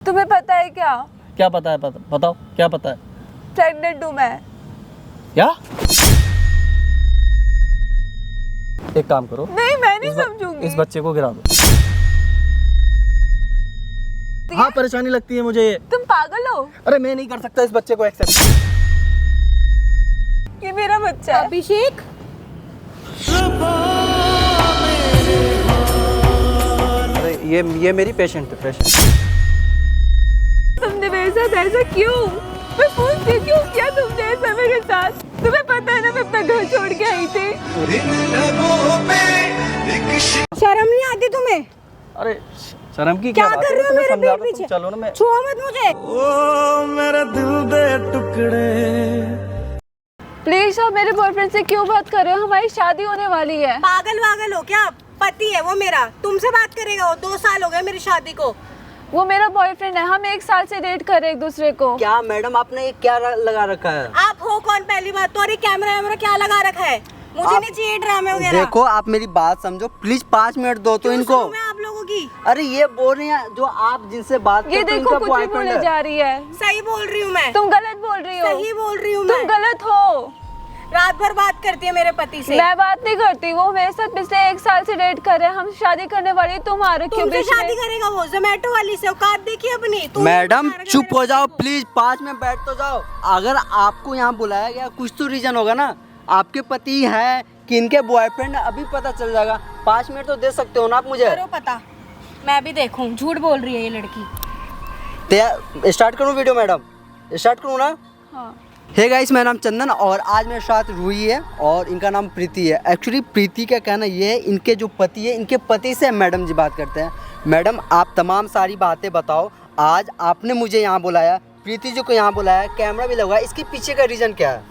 तुम्हें पता है क्या? क्या पता है? बताओ क्या पता है? प्रेग्नेंट हूँ मैं। क्या? एक काम करो, नहीं मैं नहीं समझूंगी। इस बच्चे को गिरा दो। हाँ परेशानी लगती है मुझे। तुम पागल हो? अरे मैं नहीं कर सकता इस बच्चे को एक्सेप्ट। ये मेरा बच्चा है। अभिषेक अरे ये मेरी पेशेंट है, पेशेंट। तुमने मेरे साथ ऐसा क्यों? मैं पूछती क्यों किया तुमने ऐसा मेरे साथ? तुम्हें पता है ना मैं अपना घर छोड़ के आई थी। शर्म नहीं आती तुम्हें? अरे शर्म की क्या बात कर है? रहे हो तुम्हें मेरे समझा पेट दो, पीछे? तुम चलो ना। मैं छुओ मत मुझे। मेरा दिल दे टुकड़े। प्लीज आप मेरे बॉयफ्रेंड से क्यों बात कर रहे हो? हमारी शादी होने वाली है। पागल वागल हो क्या? पति है वो मेरा, तुमसे बात करेगा वो? 2 साल हो गए मेरी शादी को। वो मेरा बॉयफ्रेंड है, हम 1 साल से डेट कर रहे हैं एक दूसरे को। क्या मैडम आपने ये क्या लगा रखा है? आप हो कौन पहली बात तो? और ये कैमरा वैमरा क्या लगा रखा है? मुझे नहीं चाहिए ड्रामे वगैरह। देखो आप मेरी बात समझो प्लीज, 5 मिनट दो तो क्यों इनको। सुनूं मैं आप लोगों की? अरे ये बोल रहे हैं जो आप जिनसे बात ये करते हो, देखो इनका कुछ भी बॉयफ्रेंड बोले है। जा रही है। सही बोल रही हूँ मैं। तुम गलत बोल रही हो। सही बोल रही हूँ तुम मैं। गलत हो। रात भर बात करती है मेरे पति से। मैं बात नहीं करती, वो मेरे साथ पिछले 1 साल से डेट कर रहे हैं। हम शादी करने वाली, तुम आ रखी हो तुमसे बीच शादी में। करेगा वो? जोमेटो वाली से औकात देखिए अपनी। तुम मैडम बता रहे चुप मेरे हो जाओ पति को। प्लीज, 5 मिनट बैठ तो जाओ। अगर आपको यहाँ बुलाया गया कुछ तो रीजन होगा ना। आपके पति है कि इनके बॉयफ्रेंड, अभी पता चल जाएगा। 5 मिनट तो दे सकते हो ना आप मुझे। करो पता, मैं भी देखूं। झूठ बोल रही है ये लड़की। स्टार्ट करूँ वीडियो मैडम? स्टार्ट करूँ ना? हाँ। हे गाइस, मेरा नाम चंदन और आज मेरे साथ रूही है और इनका नाम प्रीति है। एक्चुअली प्रीति का कहना ये है, इनके जो पति है, इनके पति से मैडम जी बात करते हैं। मैडम आप तमाम सारी बातें बताओ। आज आपने मुझे यहाँ बुलाया, प्रीति जी को यहाँ बुलाया, कैमरा भी लगा, इसके पीछे का रीज़न क्या है?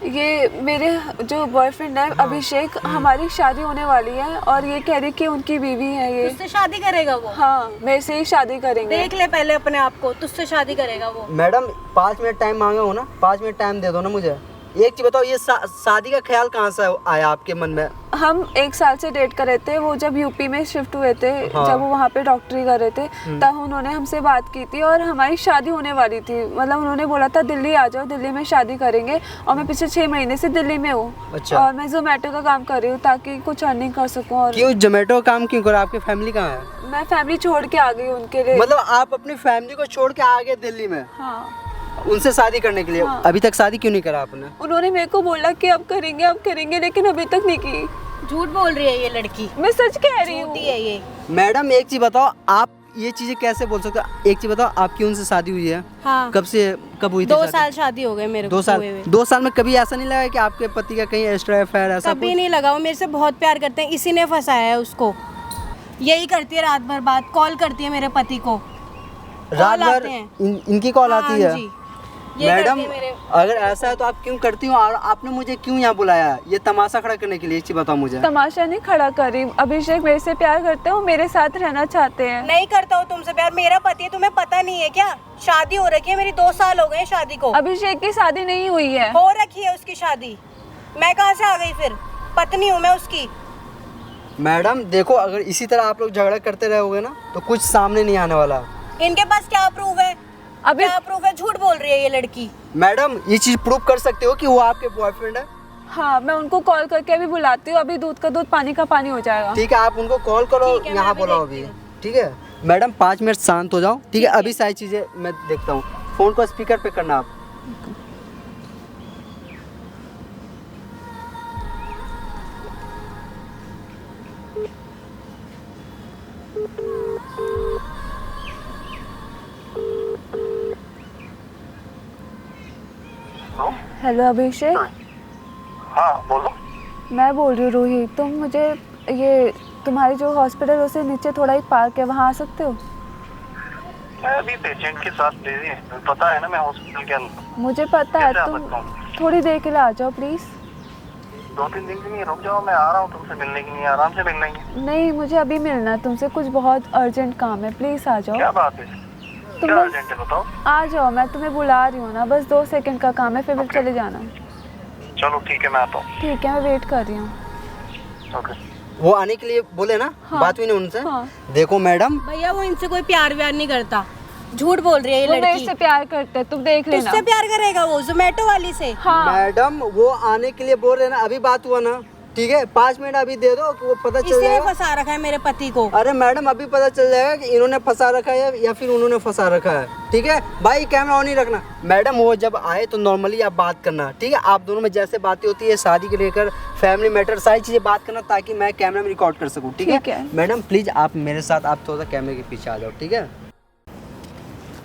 ये मेरे जो बॉयफ्रेंड है अभिषेक, हमारी शादी होने वाली है और ये कह रही कि उनकी बीवी है ये। तुझसे शादी करेगा वो? हाँ मेरे से ही शादी करेंगे। देख ले पहले अपने आप को, तुझसे शादी करेगा वो। मैडम 5 मिनट टाइम मांगा हो ना, 5 मिनट टाइम दे दो ना मुझे। एक चीज़ बताओ, ये शादी का ख्याल कहाँ से आया आपके मन में? हम 1 साल से डेट कर रहे थे। वो जब यूपी में शिफ्ट हुए थे, हाँ। जब वो वहाँ पे डॉक्टरी कर रहे थे, तब उन्होंने हमसे बात की थी और हमारी शादी होने वाली थी। मतलब उन्होंने बोला था दिल्ली आ जाओ, दिल्ली में शादी करेंगे। और मैं पिछले 6 महीने से दिल्ली में हूँ। अच्छा। और मैं जोमेटो का काम कर रही हूँ ताकि कुछ अर्निंग कर सकूँ। और क्यों जोमेटो काम क्यों करो? आपकी फैमिली कहाँ है? मैं फैमिली छोड़ के आ गई उनके लिए। मतलब आप अपनी फैमिली को छोड़ के आ गए दिल्ली में हाँ। उनसे शादी करने के लिए? हाँ। अभी तक शादी क्यों नहीं करा आपने? उन्होंने मेरे को बोला कि अब करेंगे, लेकिन अभी तक नहीं की। झूठ बोल रही है ये लड़की। मैं सच कह रही हूँ। झूठी है ये। मैडम एक चीज बताओ, आप ये चीजें कैसे बोल सकते हो? एक चीज बताओ, आपकी उनसे शादी हुई है? हाँ। कब हुई थी 2 शादी? साल शादी हो गए मेरे को। 2 साल? हुए हुए। 2 साल में कभी ऐसा नहीं लगा कि आपके पति का कहीं एक्स्ट्रा अफेयर ऐसा कभी कुछ? नहीं लगा। वो मेरे से बहुत प्यार करते हैं, इसी ने फंसाया है उसको। यही करती है रात भर बात, कॉल करती है मेरे पति को। रात कॉल भर आते हैं। इनकी कॉल आती हाँ है? जी। ये मैडम करती है मेरे। अगर ऐसा है तो आप क्यों करती हो और आपने मुझे क्यों यहाँ बुलाया? ये तमाशा खड़ा करने के लिए? एक चीज बताओ मुझे। तमाशा नहीं खड़ा कर रही। अभिषेक मेरे से प्यार करते हैं, वो मेरे साथ रहना चाहते हैं। नहीं करता हूँ तुमसे प्यार। मेरा पति है, तुम्हें पता नहीं है क्या? शादी हो रखी है मेरी, 2 साल हो गए शादी को। अभिषेक की शादी नहीं हुई है। हो रखी है उसकी शादी। मैं कहाँ से आ गई फिर? पत्नी हूँ मैं उसकी। मैडम देखो, अगर इसी तरह आप लोग झगड़ा करते रहोगे ना तो कुछ सामने नहीं आने वाला। इनके पास क्या प्रूफ है? अभी क्या प्रूफ है? झूठ बोल रही है ये लड़की। मैडम ये चीज प्रूव कर सकते हो कि वो आपके बॉयफ्रेंड है? हाँ, मैं उनको कॉल करके अभी बुलाती हूँ। अभी दूध का दूध पानी का पानी हो जाएगा। ठीक है, आप उनको कॉल करो, ठीक है, यहाँ मैं अभी बुलाओ देखती अभी। हूँ। ठीक है मैडम, 5 मिनट शांत हो जाओ। ठीक है, अभी सारी चीजें मैं देखता हूँ। फोन को स्पीकर पे करना आप। हेलो अभिषेक। हाँ बोलो। मैं बोल रही हूँ रूही। तुम मुझे ये तुम्हारी जो हॉस्पिटल है उससे नीचे थोड़ा ही पार्क है, वहाँ आ सकते हो? मैं अभी पेशेंट के साथ बिजी है, पता है ना मैं हॉस्पिटल के अंदर। मुझे पता है। कैसे आ तुम सकता हूँ? थोड़ी देर के लिए आ जाओ प्लीज़। 2-3 दिन के लिए रुक जाओ, मैं आ रहा हूँ तुमसे मिलने के लिए। आराम से मिल लेंगे। नहीं, मुझे अभी मिलना है तुमसे, कुछ बहुत अर्जेंट काम है। प्लीज़ आ जाओ। क्या बात है? तुम क्या बस अर्जेंट है बताओ। आ जाओ, मैं तुम्हें बुला रही हूँ ना। बस 2 सेकंड का काम है, फिर चले जाना। चलो ठीक है, मैं आता हूँ। ठीक है, मैं वेट कर रही हूँ। ओके। वो आने के लिए बोले ना? हाँ। बात हुई ना उनसे? हाँ। देखो मैडम, भैया वो इनसे कोई प्यार व्यार नहीं करता। झूठ बोल रही है ये वो मेरे लड़की। से प्यार करता है, तुम देख लेना। उससे प्यार करेगा वो जोमेटो वाली से। हाँ मैडम वो आने के लिए बोल रहे हैं ना, अभी बात हुआ ना, ठीक है 5 मिनट अभी दे दो तो वो पता चल इसी ने जाएगा। फंसा रखा है मेरे पति को। अरे मैडम अभी पता चल जाएगा कि इन्होंने फंसा रखा है या फिर उन्होंने फंसा रखा है, ठीक है भाई कैमरा ऑन ही रखना। मैडम वो जब आए तो नॉर्मली आप बात करना, ठीक है आप दोनों में जैसे बातें होती है शादी को लेकर, फैमिली मैटर, सारी चीज़ें बात करना ताकि मैं कैमरा में रिकॉर्ड कर सकूँ, ठीक ठीक है है। मैडम प्लीज़ आप मेरे साथ आप थोड़ा सा कैमरे के पीछे आ जाओ, ठीक है।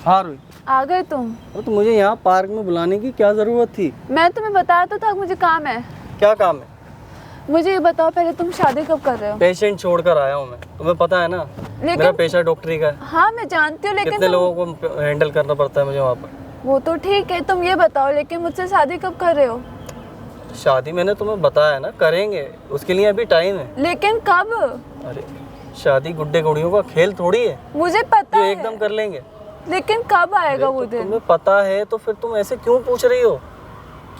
हाँ रुई, आ गए तुम। तो मुझे यहाँ पार्क में बुलाने की क्या ज़रूरत थी? मैं तुम्हें बताया तो था मुझे काम है। क्या काम है? मुझे ये बताओ पहले तुम शादी कब कर रहे हो? पेशेंट छोड़कर आया हूँ मैं, तुम्हें पता है ना मेरा पेशा डॉक्टरी का है। हाँ मैं जानती हूँ लेकिन कितने लोगों को हैंडल करना पड़ता है मुझे वहाँ पर। वो तो ठीक है, तुम ये बताओ लेकिन मुझसे शादी कब कर रहे हो? शादी मैंने तुम्हें बताया ना करेंगे, उसके लिए अभी टाइम है। लेकिन कब? अरे शादी गुड्डे गुड़ियों का खेल थोड़ी है मुझे पता जो है एकदम कर लेंगे। लेकिन कब आएगा वो दिन? तुम्हें पता है तो फिर तुम ऐसे क्यों पूछ रही हो?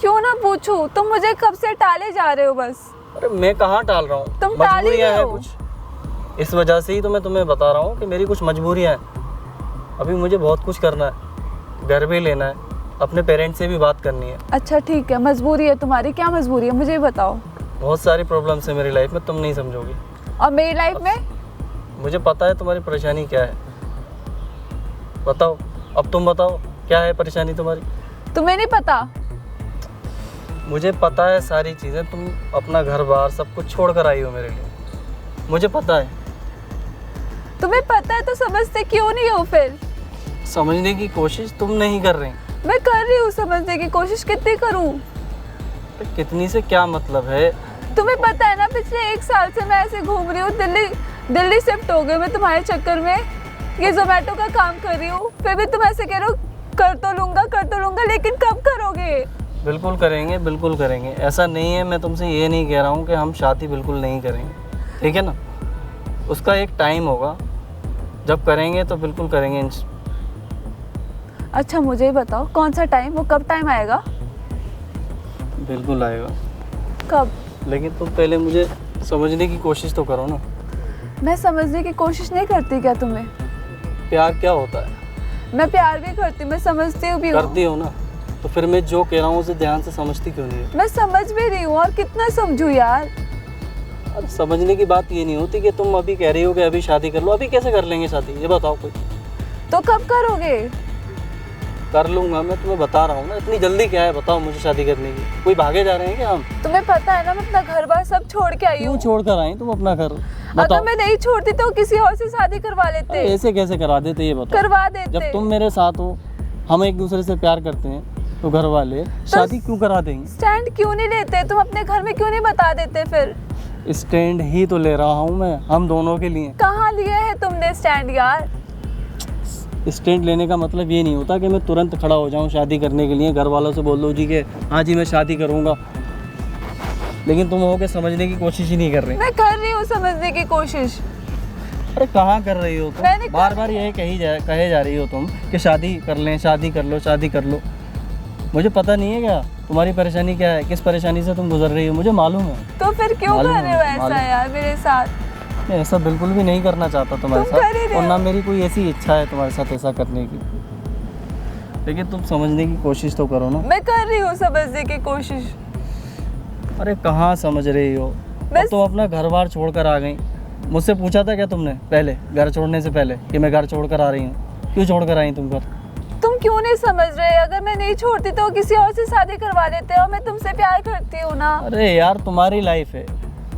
क्यों ना पूछूं, तुम मुझे कब से टाले जा रहे हो बस। अरे मैं कहाँ टाल रहा हूँ, तुम टाल ही मजबूरियाँ रहे हैं हो। कुछ, इस वजह से ही तो मैं तुम्हें बता रहा हूँ कि मेरी कुछ मजबूरियाँ हैं। अभी मुझे बहुत कुछ करना है, घर भी लेना है, अपने पेरेंट्स से भी बात करनी है। अच्छा ठीक है, मजबूरी है तुम्हारी, क्या मजबूरी है मुझे ये बताओ। बहुत सारी प्रॉब्लम्स है मेरी लाइफ में, तुम नहीं समझोगी। और मेरी लाइफ में? मुझे पता है तुम्हारी परेशानी क्या है, बताओ अब तुम बताओ क्या है परेशानी तुम्हारी। तुम्हें नहीं पता? मुझे पता है सारी चीज़ें, तुम अपना घर बार सब कुछ छोड़ कर आई हो मेरे लिए, मुझे पता है। तुम्हें पता है तो समझते क्यों नहीं हो फिर? समझने की कोशिश तुम नहीं कर रही। मैं कर रही हूँ समझने की कोशिश, कितनी करूँ? तो कितनी से क्या मतलब है? तुम्हें पता है ना पिछले 1 साल से मैं ऐसे घूम रही हूँ, दिल्ली शिफ्ट हो गई मैं तुम्हारे चक्कर में, ये जोमेटो का काम कर रही हूँ, फिर भी तुम ऐसे कह रहे हो कर तो लूँगा, लेकिन कब करोगे? बिल्कुल करेंगे, बिल्कुल करेंगे, ऐसा नहीं है। मैं तुमसे ये नहीं कह रहा हूँ कि हम शादी बिल्कुल नहीं करेंगे, ठीक है ना। उसका एक टाइम होगा, जब करेंगे तो बिल्कुल करेंगे। अच्छा मुझे ही बताओ कौन सा टाइम, वो कब टाइम आएगा? बिल्कुल आएगा, कब? लेकिन तुम पहले मुझे समझने की कोशिश तो करो ना। मैं समझने की कोशिश नहीं करती क्या तुम्हें? प्यार क्या होता है? मैं प्यार भी करती हूँ, मैं समझती भी हूँ। करती हो ना, तो फिर मैं जो कह रहा हूँ उसे ध्यान से समझती क्यों नहीं है? मैं समझ भी रही हूँ, और कितना समझूं यार। अब समझने की बात ये नहीं होती कि तुम अभी कह रही हो कि अभी शादी कर लो। अभी कैसे कर लेंगे शादी, ये बताओ कोई। तो कब करोगे? कर लूँगा, मैं तुम्हें बता रहा हूँ ना, इतनी जल्दी क्या है बताओ मुझे शादी करने की? कोई भागे जा रहे हैं क्या हम? तुम्हें पता है ना मैं अपना घर बार सब छोड़ के आई क्यों हूँ। छोड़ कर आई तुम अपना घर? अगर बताओ मैं नहीं छोड़ती तो किसी और से शादी करवा लेते। ऐसे कैसे करा देते, ये बताओ। करवा देते। जब तुम मेरे साथ हो, हम एक दूसरे से प्यार करते हैं, तो घर वाले शादी क्यों करा देंगे? स्टैंड क्यों नहीं लेते तुम, अपने घर में क्यों नहीं बता देते फिर? स्टैंड ही तो ले रहा हूँ मैं, हम दोनों के लिए। कहाँ लिया है तुमने स्टैंड यार? स्टैंड लेने का मतलब ये नहीं होता कि मैं तुरंत खड़ा हो जाऊँ शादी करने के लिए, घर वालों से बोल दो जी कि हाँ जी मैं शादी करूँगा, लेकिन तुम हो के समझने की कोशिश ही नहीं कर रही। मैं कर रही हूँ समझने की कोशिश। अरे कहाँ कर रही हो मैंने तुम? बार बार यही कहे जा रही हो तुम कि शादी कर लें, शादी कर लो, शादी कर लो। मुझे पता नहीं है क्या तुम्हारी परेशानी क्या है, किस परेशानी से तुम गुजर रही हो, मुझे मालूम है। तो फिर क्यों मालूम कर रहे हो है, ऐसा मालूम। यार मेरे साथ? मैं ऐसा बिल्कुल भी नहीं करना चाहता तुम्हारे तुम कर ही साथ, रहे और ना हो। मेरी कोई ऐसी इच्छा है तुम्हारे साथ ऐसा करने की, लेकिन तुम समझने की कोशिश तो करो ना। मैं कर रही हूँ समझने की कोशिश। अरे कहाँ समझ रही हो? अब तुम अपना घर बार छोड़ कर आ गई। मुझसे पूछा था क्या तुमने पहले, घर छोड़ने से पहले, कि मैं घर छोड़ कर आ रही हूँ? क्यों छोड़ कर आई तुम घर? तुम क्यों नहीं समझ रहे? अगर मैं नहीं छोड़ती तो किसी और से शादी करवा लेते, और मैं तुमसे प्यार करती हूँ ना। अरे यार तुम्हारी लाइफ है,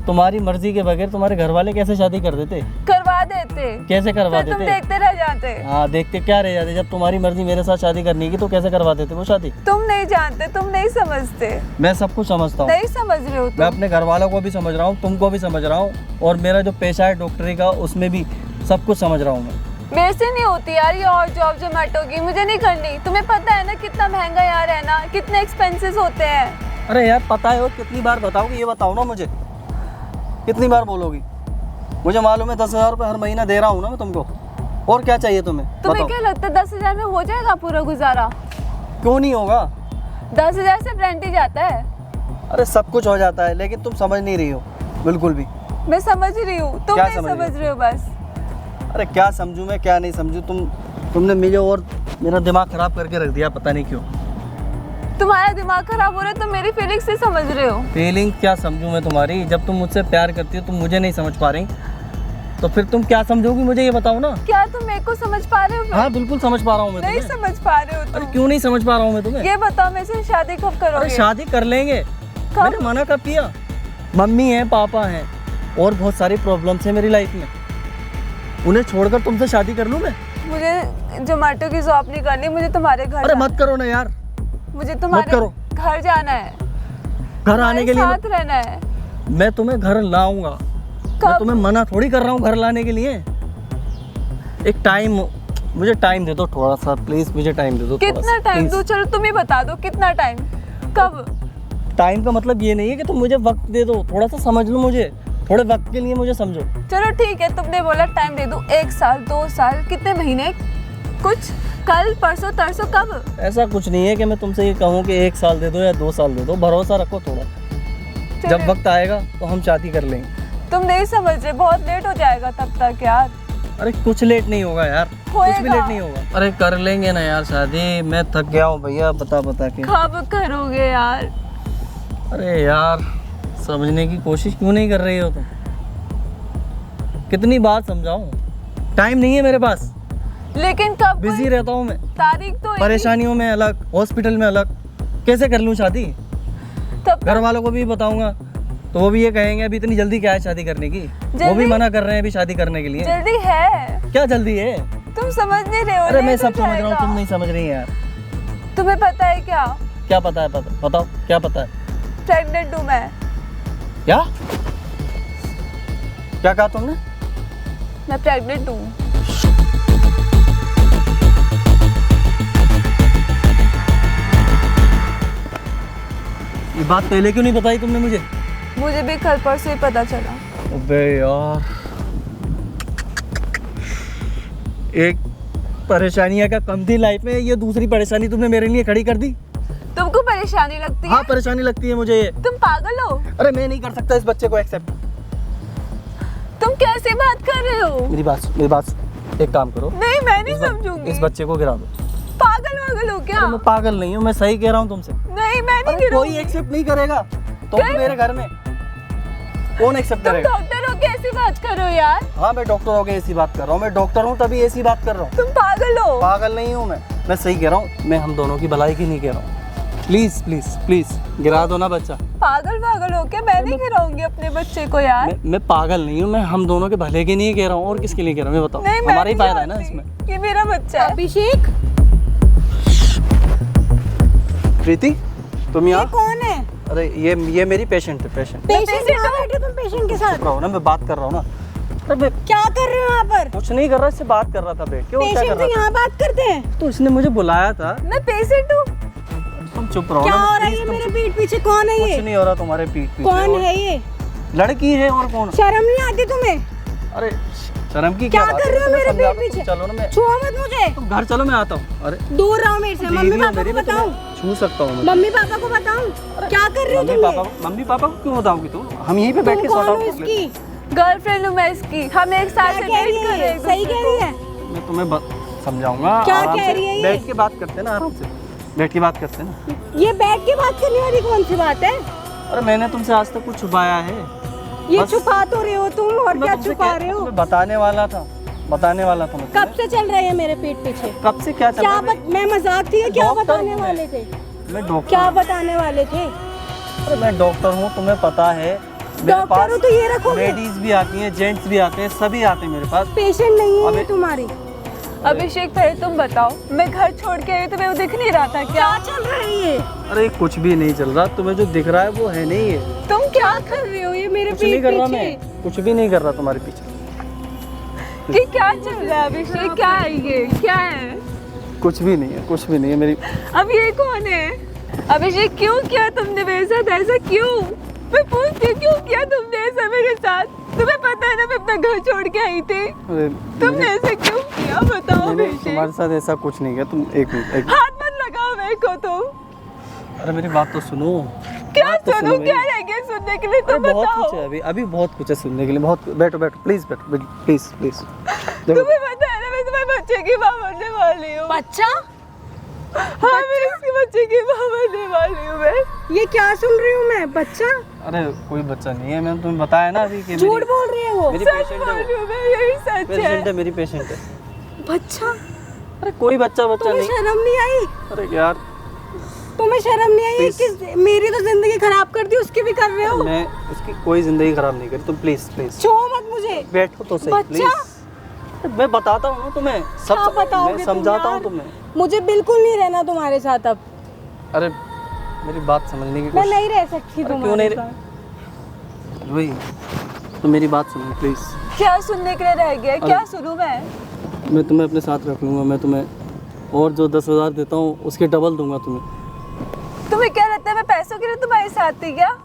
तुम्हारी मर्जी के बगैर तुम्हारे घर वाले कैसे शादी कर देते? करवा देते। कैसे करवा फिर तुम देते? देखते रह जाते। हाँ देखते क्या रह जाते? जब तुम्हारी मर्जी मेरे साथ शादी करने की तो कैसे करवा देते वो शादी? तुम नहीं जानते, तुम नहीं समझते। मैं सब कुछ समझता हूँ, नहीं समझ रहे हो मैं तुम। अपने घर वालों को भी समझ रहा हूँ, तुमको भी समझ रहा हूँ, और मेरा जो पेशा है डॉक्टरी का उसमें भी सब कुछ समझ रहा हूँ मैं। मेरे से नहीं होती यार ये और जॉब जोमेटो की, मुझे नहीं करनी। तुम्हें पता है ना कितना महंगा यहाँ रहना, कितने एक्सपेंसेस होते हैं। अरे यार पता है, वो कितनी बार बताओगी ये बताओ ना मुझे, कितनी बार बोलोगी? मुझे मालूम है 10,000 रुपये हर महीना दे रहा हूँ ना मैं तुमको, और क्या चाहिए तुम्हें? तुम्हें बताओ। क्या लगता है 10,000 में हो जाएगा पूरा गुजारा? क्यों नहीं होगा? 10,000 से रेंट ही जाता है। अरे सब कुछ हो जाता है, लेकिन तुम समझ नहीं रही हो बिल्कुल भी। मैं समझ रही हूँ, तुम क्या नहीं समझ रही समझ रहे हो बस। अरे क्या समझूं मैं क्या नहीं समझूं, तुम तुमने मुझे और मेरा दिमाग खराब करके रख दिया, पता नहीं क्यों। तुम्हारा दिमाग खराब हो रहा है, तुम मेरी फीलिंग्स से समझ रहे हो। फीलिंग क्या समझूं मैं तुम्हारी? जब तुम मुझसे प्यार करती हो तुम मुझे नहीं समझ पा रही, तो फिर तुम क्या समझोगी मुझे ये बताओ ना। क्या तुम मेरे को समझ पा रहे हो? हाँ बिल्कुल समझ पा रहा हूँ मैं नहीं तुम्हें। समझ पा रहे हो अरे तुम। क्यों नहीं समझ पा रहा हूँ मैं तुम्हें? ये बताओ मेरे से शादी कब अरे करोगे? शादी कर लेंगे। कब? मैंने मना कब किया? मम्मी है, पापा हैं और बहुत सारी प्रॉब्लम्स हैं मेरी लाइफ में, उन्हें छोड़कर तुमसे शादी कर लूँ मैं? मुझे जोमेटो की जॉब नहीं करनी, मुझे तुम्हारे घर अरे जाना मत करो ना यार, है। मुझे तुम्हारे करो। घर जाना है, घर आने के लिए साथ रहना है। मैं तुम्हें घर लाऊंगा। मैं कब? तुम्हें मना थोड़ी कर रहा हूँ घर लाने के लिए। एक टाइम, मुझे टाइम दे दो थोड़ा सा प्लीज, मुझे टाइम दे दो। कितना टाइम दूं? चलो तुम ही बता दो कितना टाइम, कब? टाइम का मतलब ये नहीं है कि तुम मुझे वक्त दे दो, थोड़ा सा समझ लो मुझे, थोड़े वक्त के लिए मुझे समझो। चलो ठीक है, तुमने बोला टाइम दे दूं, 1 साल 2 साल, कितने महीने, कुछ कल परसों तरसों, कब? ऐसा कुछ नहीं है कि मैं तुमसे ये कहूँ कि 1 साल दे दो या 2 साल दे दो, भरोसा रखो थोड़ा। जब वक्त आएगा तो हम शादी कर लेंगे। तुम नहीं समझ रहे, बहुत लेट हो जाएगा तब तक यार। अरे कुछ लेट नहीं होगा यार, कुछ भी लेट नहीं होगा। अरे कर लेंगे ना यार शादी, मैं थक गया हूँ भैया बता बता के। कब करोगे यार? अरे यार समझने की कोशिश क्यों नहीं कर रही हो तुम? कितनी बार समझाऊं, टाइम नहीं है मेरे पास, लेकिन कब? बिजी रहता हूँ मैं, तारीख तो एक ही- परेशानियों में अलग, हॉस्पिटल में अलग, कैसे कर लूँ शादी? तब घर वालों को भी बताऊंगा तो वो भी ये कहेंगे अभी इतनी जल्दी क्या है शादी करने की, वो भी जल्दी? मना कर रहे हैं अभी शादी करने के लिए। जल्दी है, क्या जल्दी है? तुम समझ नहीं रहे हो। अरे मैं लेट हो सब समझ रहा हूँ, जाएगा। तुम नहीं समझ रही यार। तुम्हें पता है क्या? क्या पता है? बताओ क्या पता है? प्रेग्नेंट हूँ मैं। क्या क्या कहा तुमने? मैं प्रेग्नेंट हूँ। ये बात पहले क्यों नहीं बताई तुमने मुझे? मुझे भी कल परसों ही पता चला। अबे यार, एक परेशानियां का कम थी लाइफ में, ये दूसरी परेशानी तुमने मेरे लिए खड़ी कर दी। तुमको परेशानी लगती हाँ है? परेशानी लगती है मुझे ये। तुम पागल हो? अरे मैं नहीं कर सकता इस बच्चे को एक्सेप्ट। तुम कैसे बात कर रहे हो? मेरी बात एक काम करो, नहीं मैं नहीं समझूंगी। इस बच्चे को गिरा दो। पागल वागल हो क्या? अरे मैं पागल नहीं हूँ, मैं सही कह रहा हूँ तुमसे। नहीं मैं नहीं अरे कोई गिरूंगी। एक्सेप्ट नहीं करेगा तो क्या? मेरे घर में कौन एक्सेप्ट तुम करेगा? डॉक्टर हो, कैसी बात कर रहे हो यार? हाँ मैं डॉक्टर हो गया ऐसी बात कर रहा हूँ, मैं डॉक्टर हूँ तभी ऐसी बात कर रहा हूँ। तुम पागल हो? पागल नहीं हूँ मैं सही कह रहा हूँ, मैं हम दोनों की भलाई की नहीं कह रहा हूँ। प्लीज प्लीज प्लीज गिरा दो ना बच्चा। पागल वागल हो क्या? मैं नहीं गिराऊंगी अपने बच्चे को यार। मैं पागल नहीं हूँ, मैं हम दोनों के भले के नहीं कह रहा हूँ, और किसके लिए कह रहा हूँ ये बताओ? नहीं मैं हमारा ही नहीं फायदा है ना जानती। इसमें। ये मेरा बच्चा है। अभिषेक, प्रीति तुम ये यहाँ? कौन है? अरे ये मेरी पेशेंट है, पेशेंट। पेशेंट यहाँ बैठे, तुम पेशेंट के साथ रहो ना, मैं बात कर रहा हूँ ना। अरे मैं क्या कर रहे हो यहाँ पर? कुछ नहीं कर रहा, इससे बात कर रहा था बैठ के। और क्या पेशेंट कर से रहा यहाँ बात करते हैं? था? तो इसने मुझे बुलाया था। मैं पेशेंट हूँ। तुम चुप रहो क्या ना, हो रहा है? please, ये तुम मेरे चुप- पीठ पीछे कौन है? कुछ ये नहीं हो रहा तुम्हारे पीठ पीछे। कौन और है? ये लड़की है और कौन? शर्म नहीं आती तुम्हें? अरे शर्म की क्या बात कर है? रहे हो तुम्हें मेरे समझा पीठ दो, पीछे? तुम चलो ना, मैं छुओ मत मुझे, तुम घर चलो, मैं आता हूँ। अरे दूर रहो मेरे से। मम्मी दीदी हो पापा मेरी, को मैं बताऊं? तुम्हें छू सकता हूँ मैं। मम्मी पापा को बताऊं? क्या कर रहे हो तुम? मम्मी पापा को क्यों बताओगी तुम? हम यहीं पे बैठ के तुम सॉर्ट कौन आउट हो कर लेते हैं। इसकी? गर्लफ्रेंड हूँ मैं इसकी। हम एक साल क्या से कह रही डेट कर है रहे ये? हैं। सही कह रही है? मैं तुम्हें समझाऊंगा। क्या आराम कह से रही है ये? बैठ के बात करते हैं ना, आराम से बैठ के बात करते हैं ना। ये बैठ के बात करने वाली कौन सी बात है? अरे मैंने तुमसे आज तक कुछ छुपाया है? ये बस- छुपा तो रहे हो तुम, और मैं क्या तुमसे छुपा रहे हो? तुम्हें बताने वाला था मैं तुम्हें। कब से चल रहे हैं मेरे पीठ पीछे? कब से क्या चल क्या रहा है? मैं मजाक थी या क्या डॉक्टर बताने हूँ मैं। वाले थे? मैं डॉक्टर क्या हूँ। बताने वाले थे? अरे मैं डॉक्टर हूँ, तुम्हें पता है। मेरे डॉक्टर पास हो तो ये रखोगे। लेडीज भी आती हैं, जेंट्स भी आते हैं, सभी आते हैं मेरे पास। पेशेंट नहीं है अबे- ये तुम्हारी? अभिषेक पहले तुम बताओ, मैं घर छोड़ के आई तुम्हें वो दिख नहीं रहा था क्या? क्या चल रहा है ये? अरे कुछ भी नहीं चल रहा, तुम्हें जो दिख रहा है वो है नहीं है। तुम क्या कर रहे हो ये मेरे कुछ नहीं पीठ कर रहा पीछे? मैं, कुछ भी नहीं कर रहा तुम्हारे पीछे। ये क्या चल रहा है अभिषेक? क्या है ये? क्या है? कुछ भी नहीं है, कुछ भी नहीं है मेरी। अब ये कौन है? अभिषेक क्यों किया तुमने मेरे साथ ऐसा? क्यों? मैं पूछती हूँ क्यों किया तुमने ऐसा मेरे साथ? तुम्हें पता है ना मैं अपना घर छोड़ के आई थी। अरे तुमने ऐसा क्यों किया बताओ मैंने अभिषेक? तुम्हारे साथ ऐसा कुछ नहीं किया। तुम एक मिनट हाथ मत लगाओ मेरे को तुम। अरे मेरी बात तो सुनो। क्या बात तो सुनूं? मेरी। क्या रह गया सुनने के लिए? अरे तुम बहुत कुछ बताओ। है अभी बहुत कुछ है सुनने के लिए। बहुत बैठो बैठो प्लीज, बैठो प्लीज प्लीज। तुम्हें पता है ना मैं तुम्हारे बच्चे की माँ बनने वाली हूँ। बच्चा? हाँ मैं इसके बच्चे की माँ बनने वाली हूँ मैं। ये क्या सुन रही हूँ मैं? बच्चा? अरे कोई बच्चा नहीं है, मैंने तुम्हें बताया ना अभी कि झूठ बोल रही है वो। मेरी सच पेशेंट बोल है रही हूँ मैं, यही सच पेशेंट है। है मेरी पेशेंट है। बच्चा? अरे कोई बच्चा तुम्हें नहीं। शर्म नहीं आई? अरे यार तुम्हें शर्म नहीं आई? Please. किस मेरी तो जिंदगी खराब कर दी, उसकी भी कर रहे हो। मैं उसकी कोई जिंदगी खराब नहीं करी, तुम प्लीज प्लीज छो मत मुझे। बैठो तो सही बच्चा? प्लीज। मैं बताता हूँ ना तुम्हें सब, क्या बताओगे मैं तुम समझाता हूँ यार? तुम्हें। मुझे बिल्कुल नहीं रहना तुम्हारे साथ अब। अरे मेरी बात समझने की मैं कोशिश। नहीं रह सकती अरे क्यों तुम्हारे नहीं साथ। वही तो मेरी बात सुनो प्लीज। क्या सुनने के लिए रह गया? क्या सुनूं मैं तुम्हें अपने साथ रख लूँगा, मैं तुम्हें और जो 10,000 देता हूँ उसके डबल दूंगा तुम्हें। तुम्हें क्या लगता है मैं पैसों के लिए तुम्हारे साथ थी क्या?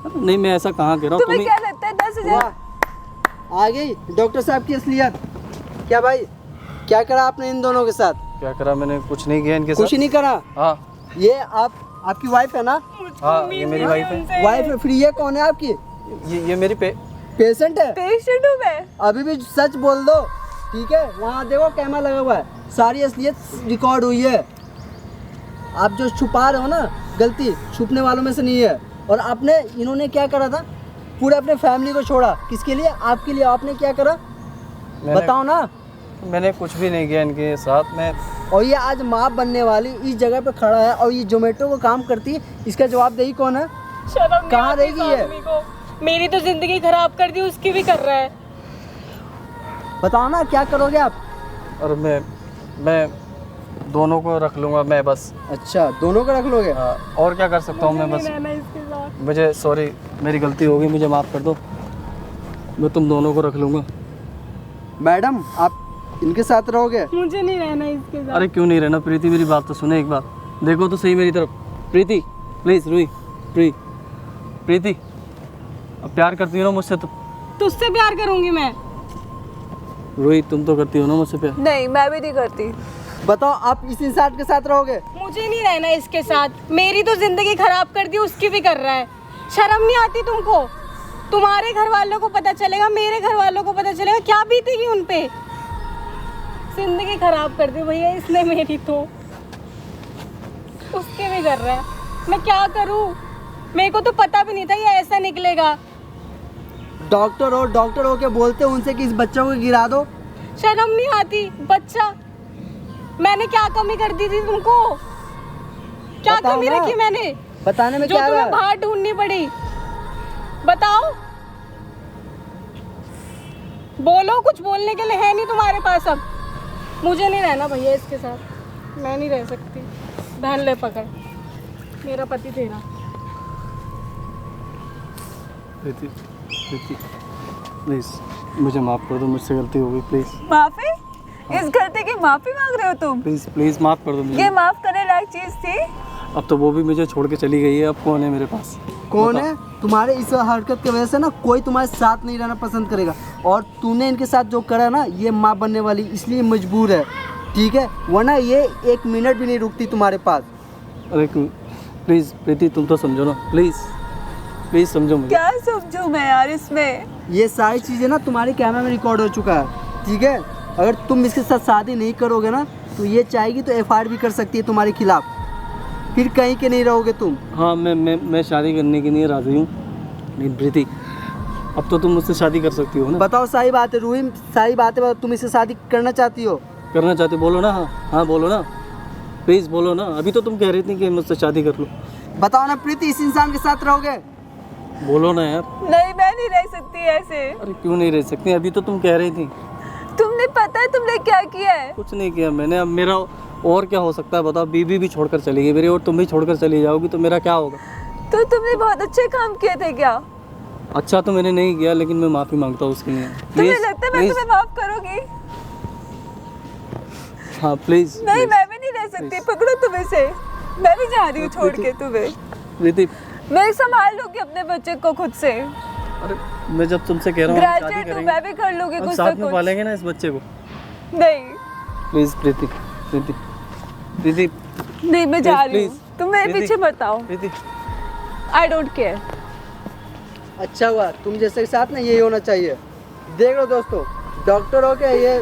नहीं मैं ऐसा कहाँ कह रहा हूँ, तुम्हें तुम्हें क्या लगता है 10,000? वाह, आ गई डॉक्टर साहब की असलियत। क्या भाई, क्या करा आपने इन दोनों के साथ? क्या करा मैंने? कुछ नहीं किया इनके कुछ साथ। नहीं करा। हाँ ये आपकी वाइफ है ना? हाँ ये मेरी वाइफ है। वाइफ है, फिर ये कौन है आपकी? ये मेरी पेशेंट है। पेशेंट हूँ मैं। अभी भी सच बोल दो, ठीक है? वहाँ देखो कैमरा लगा हुआ है, सारी असलियत रिकॉर्ड हुई है। आप जो छुपा रहे हो ना, गलती छुपने वालों में से नहीं है। और आपने, इन्होंने क्या करा था? पूरे अपने फैमिली को छोड़ा, किसके लिए? आपके लिए। आपने क्या करा बताओ ना। मैंने कुछ भी नहीं किया इनके साथ। मैं और ये आज माँ बनने वाली इस जगह पे खड़ा है और ये जोमेटो को काम करती है, इसका जवाबदेही कौन है? शर्म नहीं कहाँ आती रहेगी इस ये? आदमी को? मेरी तो जिंदगी खराब कर दी, उसकी भी कर रहा है। बताओ ना क्या करोगे आप? और मैं दोनों को रख लूँगा मैं बस। अच्छा, दोनों को रख लोगे? हाँ, और क्या कर सकता हूँ मैं बस। रहना इसके साथ। मुझे सॉरी, मेरी गलती होगी, मुझे माफ़ कर दो। मैं तुम दोनों को रख लूँगा। मैडम आप इनके साथ रहोगे? मुझे नहीं रहना इसके साथ। अरे क्यों नहीं रहना प्रीति, मेरी बात तो सुने एक बार, देखो तो सही मेरी तरफ। प्रीति प्लीज़, रूही प्रीति अब प्यार करती हो ना मुझसे? तो तुझसे प्यार करूंगी मैं। रूही तुम तो करती हो ना मुझसे प्यार? नहीं मैं भी नहीं करती। बताओ आप इस इंसान के साथ रहोगे? मुझे नहीं रहना इसके साथ। मेरी तो जिंदगी खराब कर दी, उसकी भी कर रहा है। शर्म नहीं आती तुमको? तुम्हारे घर वालों को पता चलेगा, मेरे घर वालों को पता चलेगा, क्या बीतेगी उन पे। जिंदगी खराब कर दी भैया इसने मेरी, तो उसके भी कर रहा है। मैं क्या करूं? मेरे को तो पता भी नहीं था ये ऐसा निकलेगा। डॉक्टर हो के बोलते हो उनसे कि इस बच्चों को गिरा दो। शर्म नहीं आती? बच्चा, मैंने क्या कमी कर दी थी तुमको? क्या बताओ कमी ना। रखी मैंने बताने में जो क्या तुम्हें है? बाहर ढूंढनी पड़ी? बताओ, बोलो। कुछ बोलने के लिए है नहीं तुम्हारे पास अब। मुझे नहीं रहना भैया इसके साथ, मैं नहीं रह सकती। बहन ले पकड़, मेरा पति तेरा। प्रीति प्लीज़ मुझे माफ़ कर दो, मुझसे गलती हो गई प्लीज़। माफी? इस गलती की माफी मांग रहे हो तुम? प्लीज़ माफ़ कर दो मुझे। ये माफ करने लायक चीज थी? अब तो वो भी मुझे छोड़ के चली गई है, अब कौन है मेरे पास? कौन बताओ। है? तुम्हारे इस हरकत की वजह से ना कोई तुम्हारे साथ नहीं रहना पसंद करेगा। और तूने इनके साथ जो करा ना, ये माँ बनने वाली इसलिए मजबूर है, ठीक है? वरना ये 1 मिनट भी नहीं रुकती तुम्हारे पास। अरे प्लीज़ प्रीति तुम तो समझो ना, प्लीज़ समझो मुझे। क्या समझूं मैं यार इसमें? ये सारी चीज़ें ना तुम्हारे कैमरा में रिकॉर्ड हो चुका है, ठीक है? अगर तुम इसके साथ शादी नहीं करोगे ना, तो ये चाहेगी तो FIR भी कर सकती है तुम्हारे खिलाफ। फिर कहीं के नहीं रहोगे तुम। हाँ मैं शादी करने के लिए राज़ी हूँ। नहीं प्रीति, अब तो तुम मुझसे शादी कर सकती हो ना? बताओ, सही बात है रूही, सारी बातें बताओ। तुम इससे शादी करना चाहती हो? करना चाहते बोलो ना। हाँ बोलो ना, प्लीज़ बोलो ना। अभी तो तुम कह रही थी कि मुझसे शादी कर लो। बताओ ना प्रीति, इस इंसान के साथ रहोगे? बोलो ना यार। नहीं मैं नहीं रह सकती ऐसे। अरे क्यों नहीं रह सकती? अभी तो तुम कह रही थी। तुमने पता है तुमने क्या किया है? कुछ नहीं किया मैंने। अब मेरा और क्या हो सकता है बताओ? बीबी भी छोड़कर चली गई मेरी, और तुम भी छोड़कर चली जाओगी तो मेरा क्या होगा? तो तुमने बहुत अच्छे काम किए थे क्या? अच्छा तो मैंने नहीं किया, लेकिन मैं माफ़ी मांगता हूँ उसके लिए। तुम्हें लगता है मैं तुम्हें माफ करूंगी? हाँ प्लीज़। नहीं मैं भी नहीं रह सकती। पकड़ो तुम इसे, मैं भी जा रही हूँ छोड़ के तुम्हें। प्रीति मैं संभाल लूंगी अपने बच्चे को खुद से। अरे मैं जब तुमसे कह रहा हूँ हम शादी ग्रेजुएट हूँ, करेंगे, मैं भी कर लूंगी हम कुछ साथ ना में कुछ। पालेंगे ना इस बच्चे को। नहीं प्लीज़ प्रीति नहीं मैं जा Please, रही हूँ। please. तुम मेरे प्रीति, पीछे मत आओ। प्रीति आई डोंट केयर। अच्छा हुआ, तुम जैसे के साथ ना यही होना चाहिए। देख लो दोस्तों, डॉक्टर हो के ये